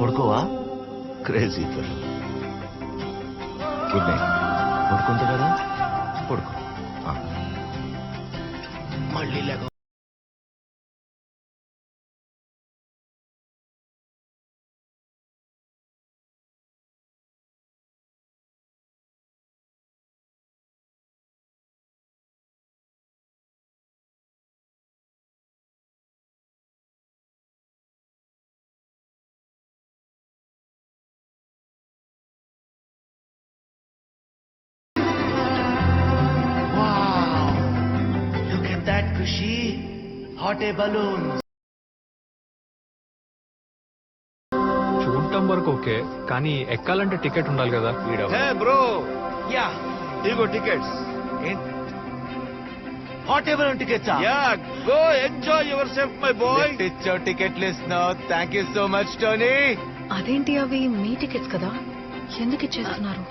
పడుకోవా? Crazy fellow. Good night. పడుకుంటా కదా, పడుకో. మళ్ళీ లేక ఖుషి. హాట్ ఎయిర్ బలూన్ చూడటం వరకు ఓకే, కానీ ఎక్కాలంటే టికెట్ ఉండాలి కదా. బ్రో, యా ఇదిగో tickets. Hot air balloon tickets. Ya, go enjoy yourself my boy. ఇచ్చో ticket list now. Thank you so much Tony. అదేంటి, అవి మీ టికెట్స్ కదా, ఎందుకు ఇచ్చేస్తున్నారు?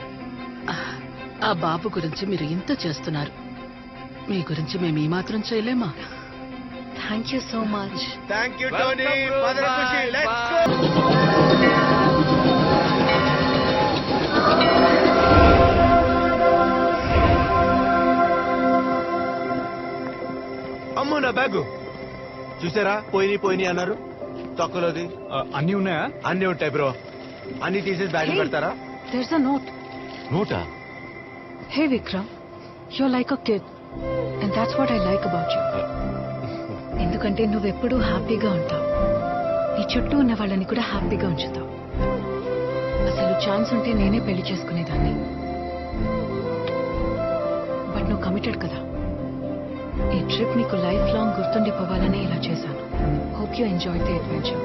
ఆ బాబు గురించి మీరు ఇంత చేస్తున్నారు, మీ గురించి మేము ఈ మాత్రం చేయలేమా? Thank you so much. Thank you Tony. Mother Khushi, let's go. అమ్మో నా బ్యాగు చూసారా? పోయినాయి అన్నారు. తొక్కలోది అన్ని ఉన్నాయా? అన్ని ఉంటాయి బ్రో. అన్ని తీసేసి బ్యాగ్ పెడతారా? There's a note. NOTA? Hey Vikram, you're like a kid. And that's what I like about you. ఎందుకంటే నువ్వెప్పుడూ హ్యాపీగా ఉంటావు, నీ చుట్టూ ఉన్న వాళ్ళని కూడా హ్యాపీగా ఉంచుతావు. అసలు ఛాన్స్ ఉంటే నేనే పెళ్లి చేసుకునేదాన్ని, బట్ నువ్వు కమిటెడ్ కదా. ఈ ట్రిప్ నీకు లైఫ్ లాంగ్ గుర్తుండిపోవాలనే ఇలా చేశాను. Hope you enjoy the adventure.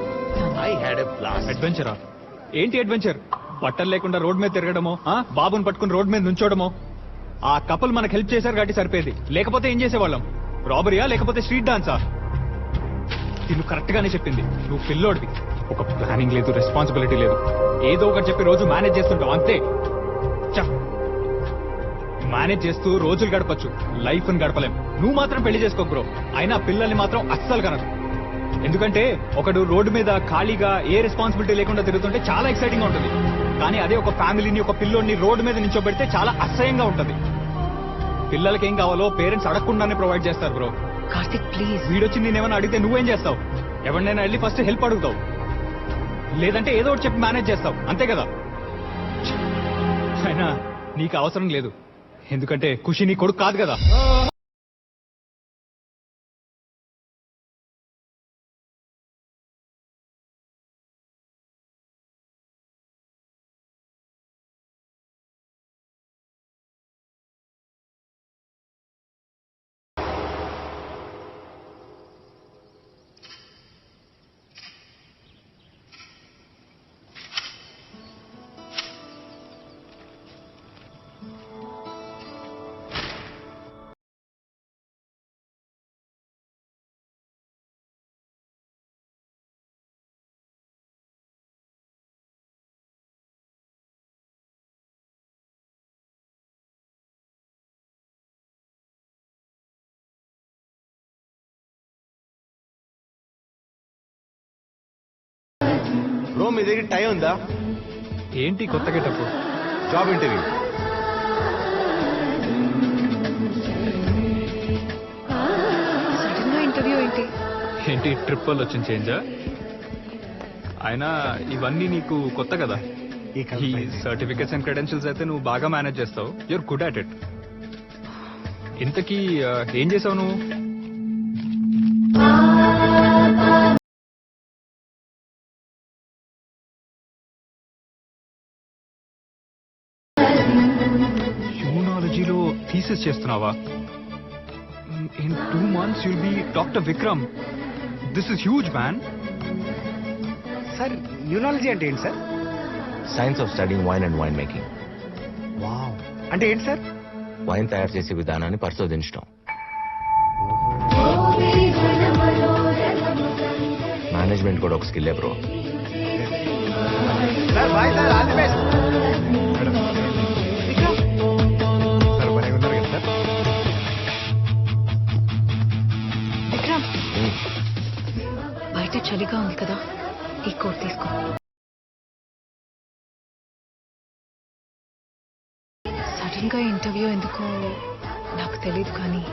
I had a blast. అడ్వెంచరా? ఏంటి అడ్వెంచర్? బట్టలు లేకుండా రోడ్ మీద తిరగడమో, బాబుని పట్టుకుని రోడ్ మీద నుంచోడమో. ఆ కపుల్ మనకు హెల్ప్ చేశారు కాబట్టి సరిపోయింది, లేకపోతే ఏం చేసేవాళ్ళం? రాబరీయా లేకపోతే స్ట్రీట్ డాన్సా? తిను కరెక్ట్ గానే చెప్పింది. నువ్వు పిల్లోడివి, ఒక ప్లానింగ్ లేదు, రెస్పాన్సిబిలిటీ లేదు. ఏదో ఒకటి చెప్పి రోజు మేనేజ్ చేస్తుంటావు అంతే. మేనేజ్ చేస్తూ రోజులు గడపచ్చు, లైఫ్ ని గడపలేం. నువ్వు మాత్రం పెళ్లి చేసుకో బ్రో. అయినా పిల్లల్ని మాత్రం అస్సలు కనదు. ఎందుకంటే ఒకడు రోడ్డు మీద ఖాళీగా ఏ రెస్పాన్సిబిలిటీ లేకుండా తిరుగుతుంటే చాలా ఎక్సైటింగ్ గా ఉంటుంది. కానీ అదే ఒక ఫ్యామిలీని, ఒక పిల్లోడిని రోడ్డు మీద నించోబెడితే చాలా అసహ్యంగా ఉంటుంది. పిల్లలకి ఏం కావాలో పేరెంట్స్ అడగకుండానే ప్రొవైడ్ చేస్తారు బ్రో. కార్తిక్ ప్లీజ్. వీడొచ్చి నేనేమన్నా అడిగితే నువ్వేం చేస్తావు? ఎవరినైనా వెళ్ళి ఫస్ట్ హెల్ప్ అడుగుతావు, లేదంటే ఏదో ఒకటి చెప్పి మేనేజ్ చేస్తావు, అంతే కదా. అయినా నీకు అవసరం లేదు, ఎందుకంటే ఖుషి నీ కొడుకు కాదు కదా. బ్రో మీ దగ్గర టైం ఉందా? ఏంటి కొత్త గెటప్? Job interview. సడన్ గా ఇంటర్వ్యూ ఏంటి? ఏంటి ట్రిప్ వల్ల వచ్చిన చేంజా? అయినా ఇవన్నీ నీకు కొత్త కదా. ఈ సర్టిఫికెట్స్ అండ్ క్రెడెన్షియల్స్ అయితే నువ్వు బాగా మేనేజ్ చేస్తావు. Your good at it. ఇంతకీ ఏం చేసావు నువ్వు? థీసిస్ చేస్తున్నావా? In 2 months you'll be Dr. Vikram. This is huge, man. Sir neurology అంటే ఏంటి sir? Science of studying wine and wine making. Wow, అంటే ఏంటి సార్? వైన్ తయారు చేసే విధానాన్ని పరిశోధించడం. మేనేజ్మెంట్ కూడా ఒక స్కిల్లే bro. Sir bye sir, all the best. Sir bye ఉన్నారు కదా సార్? విక్రమ్, బయట చలిగా ఉంది కదా, ఈ కోట్ తీసుకో. సడన్ గా ఇంటర్వ్యూ ఎందుకో నాకు తెలియదు, కానీ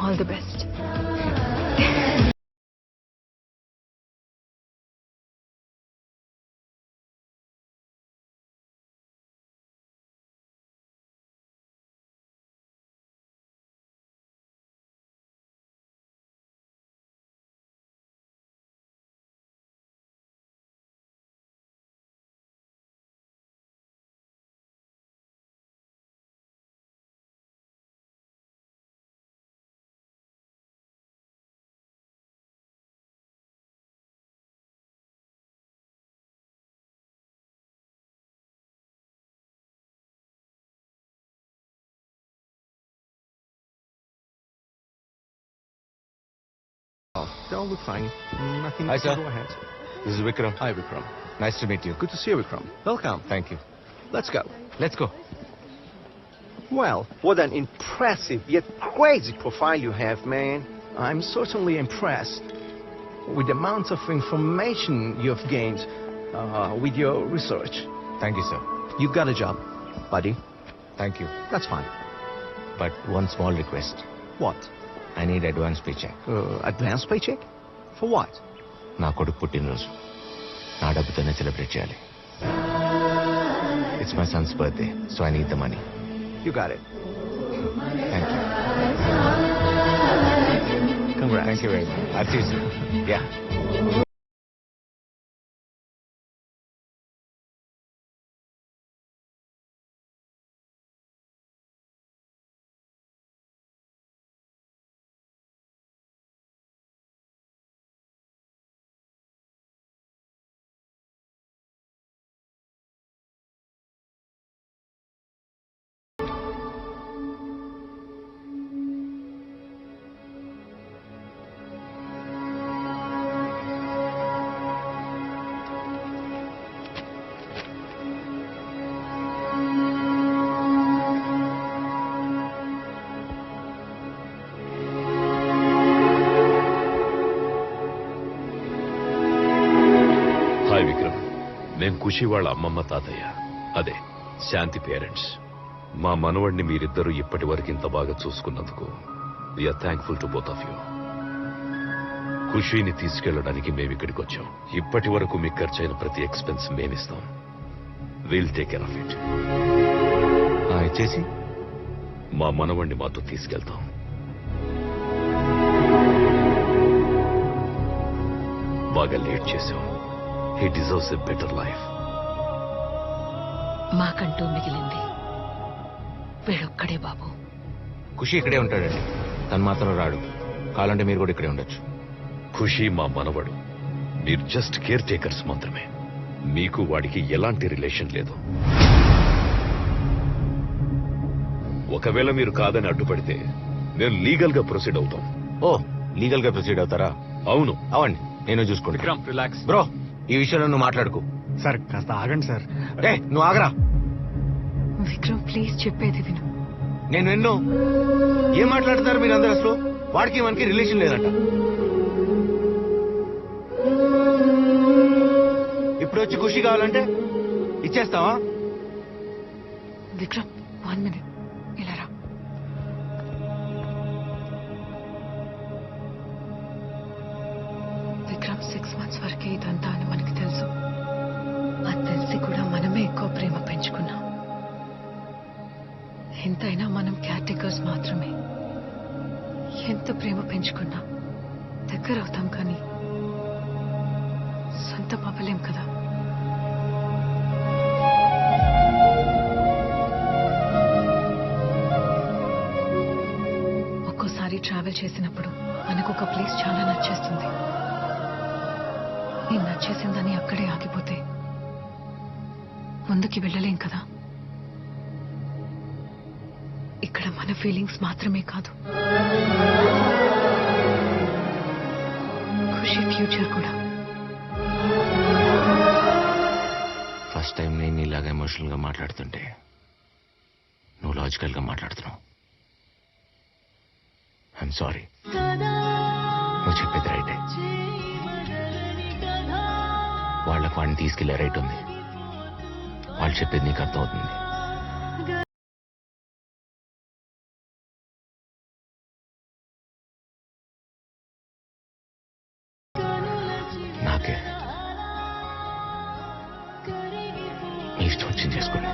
all the best. They all look fine. Nothing. Hi, sir. Go ahead. This is Vikram. Hi, Vikram. Nice to meet you. Good to see you, Vikram. Welcome. Thank you. Let's go. Let's go. Well, what an impressive yet crazy profile you have, man. I'm certainly impressed with the amount of information you've gained with your research. Thank you, sir. You've got a job, buddy. Thank you. That's fine. But one small request. What? I need advance paycheck. Advance paycheck? For what? నా కొడుకు పుట్టినరోజు, నా డబ్బుతోనే celebrate చేయాలి. It's my Sons birthday, so I need the money. You got it. Thank you. Congrats. Thank you very much. I'll see you soon. Yeah. Hi Vikram, నేను ఖుషి వాళ్ళ అమ్మమ్మ తాతయ్య, అదే శాంతి పేరెంట్స్. మా మనవడిని మీరిద్దరూ ఇప్పటి వరకు ఇంత బాగా చూసుకున్నందుకు we're thankful to both of you. ఖుషీని తీసుకెళ్లడానికి మేము ఇక్కడికి వచ్చాం. ఇప్పటి వరకు మీకు ఖర్చైన ప్రతి ఎక్స్పెన్స్ మేమిస్తాం. We'll take care of it. ఇచ్చేసి మా మనవడిని మాతో తీసుకెళ్తాం. బాగా లేట్ చేశాం. He deserves a better life. మాకంటూ మిగిలింది వీడొక్కడే బాబు. ఖుషి ఇక్కడే ఉంటాడండి, తను మాత్రం రాడు. కావాలంటే మీరు కూడా ఇక్కడే ఉండొచ్చు. ఖుషి మా మనవడు. మీరు జస్ట్ కేర్ టేకర్స్ మాత్రమే. మీకు వాడికి ఎలాంటి రిలేషన్ లేదు. ఒకవేళ మీరు కాదని అడ్డుపడితే నేను లీగల్ గా ప్రొసీడ్ అవుతాం. ఓ, లీగల్ గా ప్రొసీడ్ అవుతారా? అవును. అవండి, నేను చూసుకుంటా. విక్రమ్, రిలాక్స్. బ్రో, ఈ విషయంలో నువ్వు మాట్లాడుకో. సార్ కాస్త ఆగండి సార్. నువ్వు ఆగరా. విక్రమ్, ప్లీజ్ చెప్పేది విను. నేను విన్ను. ఏం మాట్లాడతారు మీరు అందరు? అసలు వాడికి మనకి రిలేషన్ లేదంట. ఇప్పుడు వచ్చి ఖుషి కావాలంటే ఇచ్చేస్తావా? విక్రమ్, 1 minute. ఇలా రా. విక్రమ్, 6 months వరకే ఇదంతా అని మనకి తెలుసు. అది తెలిసి కూడా మనమే ఎక్కువ ప్రేమ పెంచుకున్నాం. ఎంతైనా మనం కేర్ టేకర్స్ మాత్రమే. ఎంత ప్రేమ పెంచుకున్నా దగ్గర అవుతాం, కానీ సొంతం అవ్వలేం కదా. మొదటిసారి ట్రావెల్ చేసినప్పుడు మనకు ఒక ప్లేస్ చాలా నచ్చేస్తుంది. ఈ నచ్చేసిందని అక్కడే ఆగిపోతే ముందుకి వెళ్ళలేం కదా. ఇక్కడ మన ఫీలింగ్స్ మాత్రమే కాదు, ఖుషి ఫ్యూచర్ కూడా. ఫస్ట్ టైం నేను ఇలాగ ఎమోషనల్ గా మాట్లాడుతుంటే నువ్వు లాజికల్ గా మాట్లాడుతున్నావు. I'm sorry. నువ్వు చెప్పేది రైటే. వాళ్ళకు వాడిని తీసుకెళ్లే రైట్ ఉంది. వాళ్ళు చెప్పేది నీకు అర్థమవుతుంది. నాకే నీ ఇష్టం వచ్చింది చేసుకోండి.